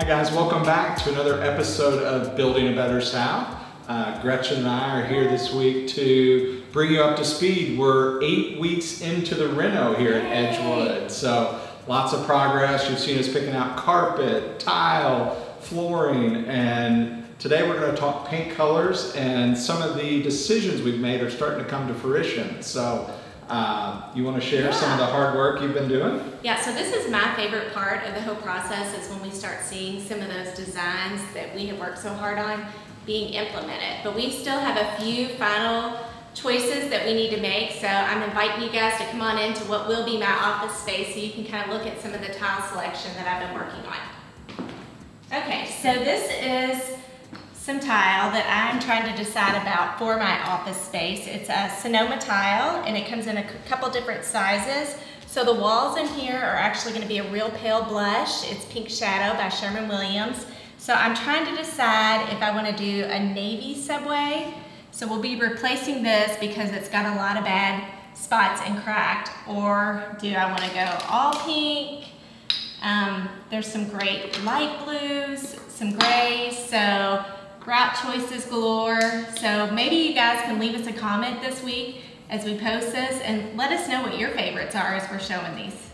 Hi guys, welcome back to another episode of Building a Better South. Gretchen and I are here this week to bring you up to speed. We're 8 weeks into the reno here at Edgewood, so lots of progress. You've seen us picking out carpet, tile, flooring, and today we're going to talk paint colors, and some of the decisions we've made are starting to come to fruition. So you want to share some of the hard work you've been doing? Yeah, so this is my favorite part of the whole process, is when we start seeing some of those designs that we have worked so hard on being implemented. But we still have a few final choices that we need to make, so I'm inviting you guys to come on into what will be my office space so you can kind of look at some of the tile selection that I've been working on. Okay, so this is some tile that I'm trying to decide about for my office space. It's a Sonoma tile, and it comes in a couple different sizes. So the walls in here are actually going to be a real pale blush. It's Pink Shadow by Sherwin-Williams. So I'm trying to decide if I want to do a navy subway. So we'll be replacing this because it's got a lot of bad spots and cracked. Or do I want to go all pink? There's some great light blues, some grays, so grout choices galore. So maybe you guys can leave us a comment this week as we post this and let us know what your favorites are as we're showing these.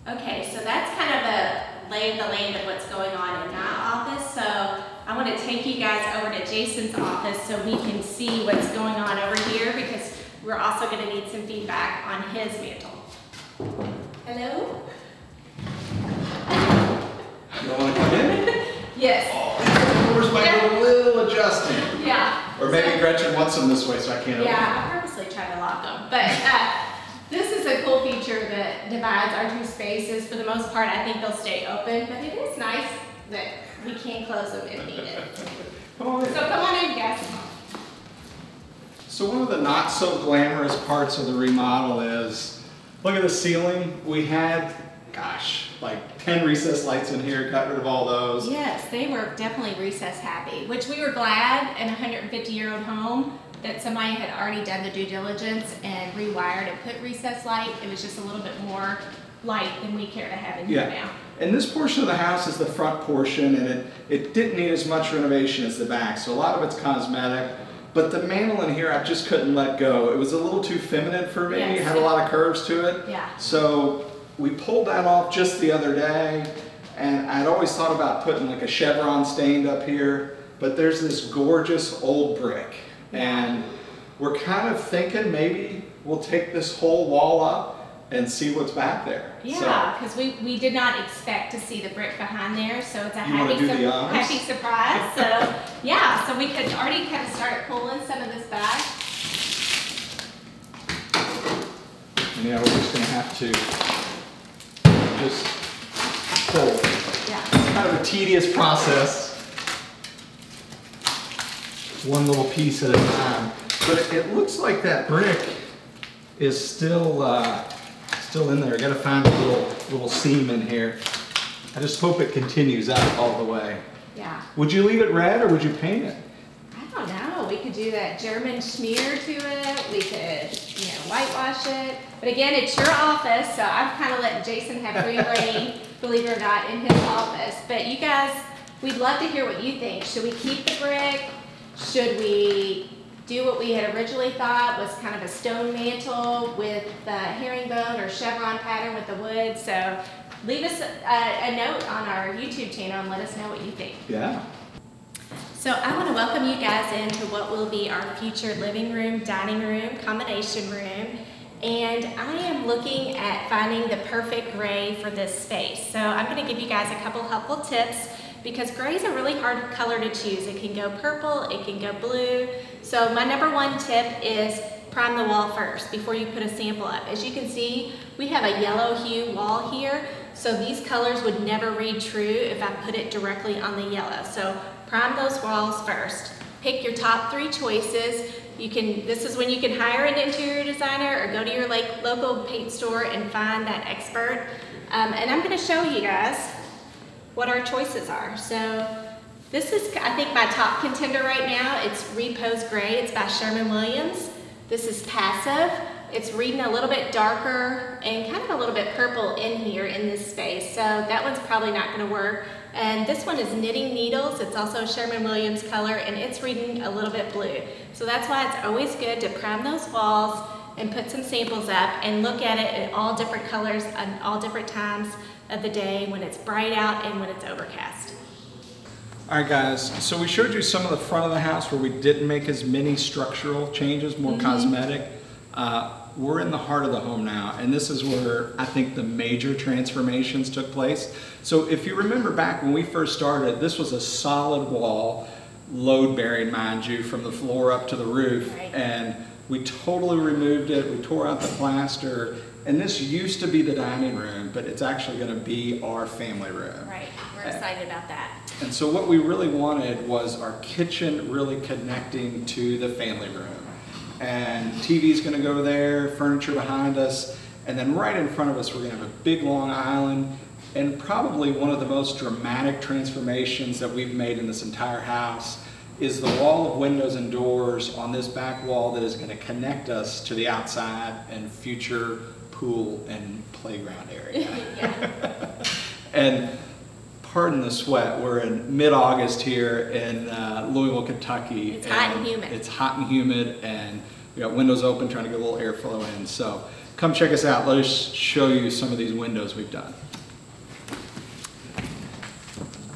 Okay, so that's kind of a lay of the land of what's going on in my office. So I want to take you guys over to Jason's office so we can see what's going on over here, because we're also going to need some feedback on his mantle. Hello? You want to come in? Yes. Oh, the doors might need a little adjusting. Yeah. Or maybe Gretchen wants them this way so I can't open them. Yeah, I purposely try to lock them. But this is a cool feature that divides our two spaces. For the most part, I think they'll stay open, but it is nice that we can close them if needed. Come on in. So come on in, guys. So one of the not so glamorous parts of the remodel is, look at the ceiling. We had, gosh, like 10 recessed lights in here, got rid of all those. Yes, they were definitely recess happy, which we were glad in a 150-year-old home that somebody had already done the due diligence and rewired and put recessed light. It was just a little bit more light than we care to have in here now. And this portion of the house is the front portion, and it didn't need as much renovation as the back, so a lot of it's cosmetic. But the mantle in here, I just couldn't let go. It was a little too feminine for me. It had a lot of curves to it. Yeah. So we pulled that off just the other day, and I'd always thought about putting like a chevron stained up here, but there's this gorgeous old brick, and we're kind of thinking maybe we'll take this whole wall up and see what's back there. Yeah, because we did not expect to see the brick behind there, so it's a happy surprise. So yeah, so we could already kind of start pulling some of this back. And yeah, we're just going to have to just pull. Yeah. It's kind of a tedious process, one little piece at a time. But it looks like that brick is still in there. I got to find a little seam in here. I just hope it continues up all the way. Yeah. Would you leave it red or would you paint it? I don't know. We could do that German smear to it. We could, whitewash it. But again, it's your office, so I'm kind of letting Jason have free reign, believe it or not, in his office. But you guys, we'd love to hear what you think. Should we keep the brick? Should we do what we had originally thought was kind of a stone mantle with the herringbone or chevron pattern with the wood? So leave us a note on our YouTube channel and let us know what you think. Yeah. So I want to welcome you guys into what will be our future living room, dining room, combination room. And I am looking at finding the perfect gray for this space. So I'm going to give you guys a couple helpful tips, because gray is a really hard color to choose. It can go purple, it can go blue. So my number one tip is prime the wall first before you put a sample up. As you can see, we have a yellow hue wall here, so these colors would never read true if I put it directly on the yellow. So prime those walls first. Pick your top 3 choices. This is when you can hire an interior designer or go to your local paint store and find that expert. And I'm going to show you guys what our choices are. So this is, I think, my top contender right now. It's Repose Gray. It's by Sherwin-Williams. This is Passive. It's reading a little bit darker and kind of a little bit purple in here in this space. So that one's probably not going to work. And this one is Knitting Needles. It's also a Sherman-Williams color, and it's reading a little bit blue. So that's why it's always good to prime those walls and put some samples up and look at it in all different colors and all different times of the day, when it's bright out and when it's overcast. All right, guys, so we showed you some of the front of the house where we didn't make as many structural changes, more cosmetic. We're in the heart of the home now, and this is where I think the major transformations took place. So if you remember back when we first started, this was a solid wall, load bearing, mind you, from the floor up to the roof. Right. And we totally removed it. We tore out the plaster, and this used to be the dining room, but it's actually going to be our family room. Right, we're excited about that. And so what we really wanted was our kitchen really connecting to the family room. And TV's going to go there, furniture behind us, and then right in front of us we're going to have a big long island. And probably one of the most dramatic transformations that we've made in this entire house is the wall of windows and doors on this back wall that is going to connect us to the outside and future pool and playground area. And pardon the sweat, we're in mid-August here in Louisville, Kentucky. It's hot and humid. It's hot and humid, and we got windows open trying to get a little airflow in. So come check us out. Let us show you some of these windows we've done.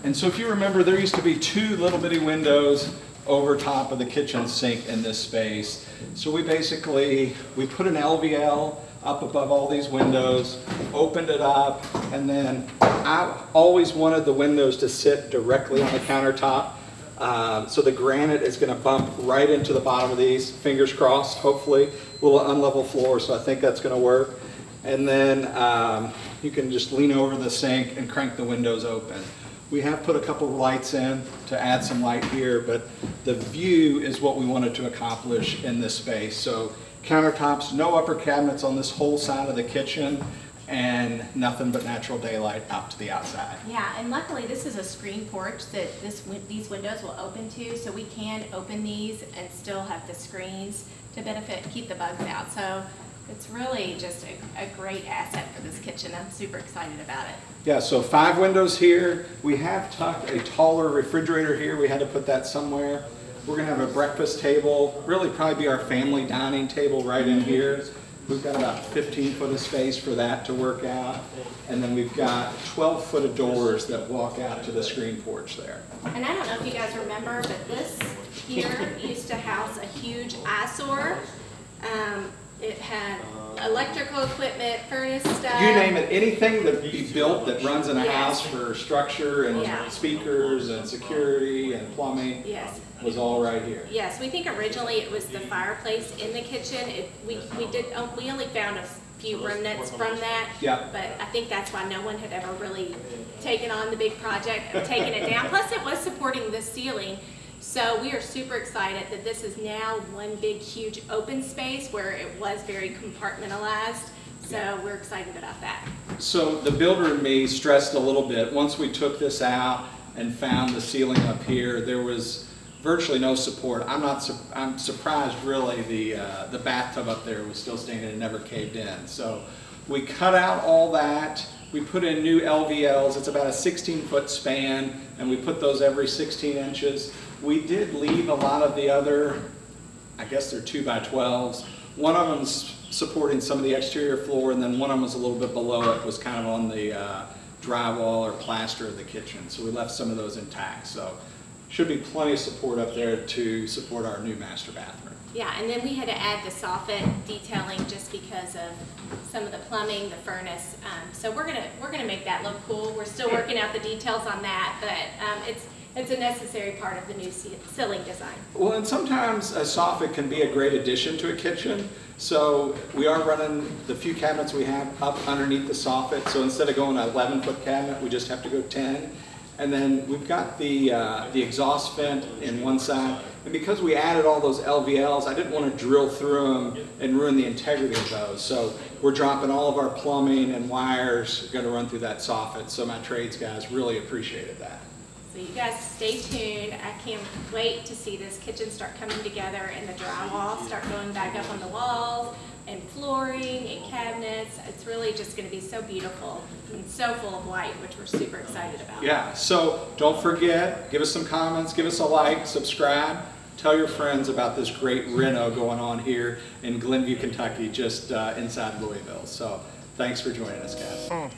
And so if you remember, there used to be two little bitty windows over top of the kitchen sink in this space. So we put an LVL up above all these windows, opened it up, and then I always wanted the windows to sit directly on the countertop. So the granite is going to bump right into the bottom of these, fingers crossed, hopefully. A little unlevel floor, so I think that's going to work. And then you can just lean over the sink and crank the windows open. We have put a couple of lights in to add some light here, but the view is what we wanted to accomplish in this space. So countertops, no upper cabinets on this whole side of the kitchen, and nothing but natural daylight out to the outside. Yeah, and luckily this is a screen porch that these windows will open to, so we can open these and still have the screens to benefit, keep the bugs out. So it's really just a great asset for this kitchen. I'm super excited about it. Yeah, so 5 windows here. We have tucked a taller refrigerator here. We had to put that somewhere. We're gonna have a breakfast table, really probably be our family dining table right in here. We've got about 15 foot of space for that to work out. And then we've got 12 foot of doors that walk out to the screen porch there. And I don't know if you guys remember, but this here used to house a huge eyesore. It had electrical equipment, furnace stuff. You name it, anything that be built that runs in a house for structure and speakers and security and plumbing was all right here. Yes, we think originally it was the fireplace in the kitchen. We only found a few remnants from that. Yeah. But I think that's why no one had ever really taken on the big project of taking it down. Plus it was supporting the ceiling. So we are super excited that this is now one big, huge open space where it was very compartmentalized. So we're excited about that. So the builder and me stressed a little bit. Once we took this out and found the ceiling up here, there was virtually no support. I'm surprised really the bathtub up there was still standing and never caved in. So we cut out all that. We put in new LVLs. It's about a 16-foot span, and we put those every 16 inches. We did leave a lot of the other, I guess they're 2x12s. One of them's supporting some of the exterior floor, and then one of them was a little bit below it, was kind of on the drywall or plaster of the kitchen. So we left some of those intact. So should be plenty of support up there to support our new master bathroom. Yeah, and then we had to add the soffit detailing just because of some of the plumbing, the furnace. So we're gonna make that look cool. We're still working out the details on that, but it's a necessary part of the new ceiling design. Well, and sometimes a soffit can be a great addition to a kitchen. So we are running the few cabinets we have up underneath the soffit. So instead of going an 11-foot cabinet, we just have to go 10. And then we've got the exhaust vent in one side. And because we added all those LVLs, I didn't want to drill through them and ruin the integrity of those. So we're dropping all of our plumbing and wires going to run through that soffit. So my trades guys really appreciated that. So you guys stay tuned. I can't wait to see this kitchen start coming together and the drywall start going back up on the walls and flooring and cabinets. It's really just going to be so beautiful and so full of light, which we're super excited about. Yeah, so don't forget, give us some comments, give us a like, subscribe, tell your friends about this great reno going on here in Glenview, Kentucky, just inside Louisville. So thanks for joining us, guys.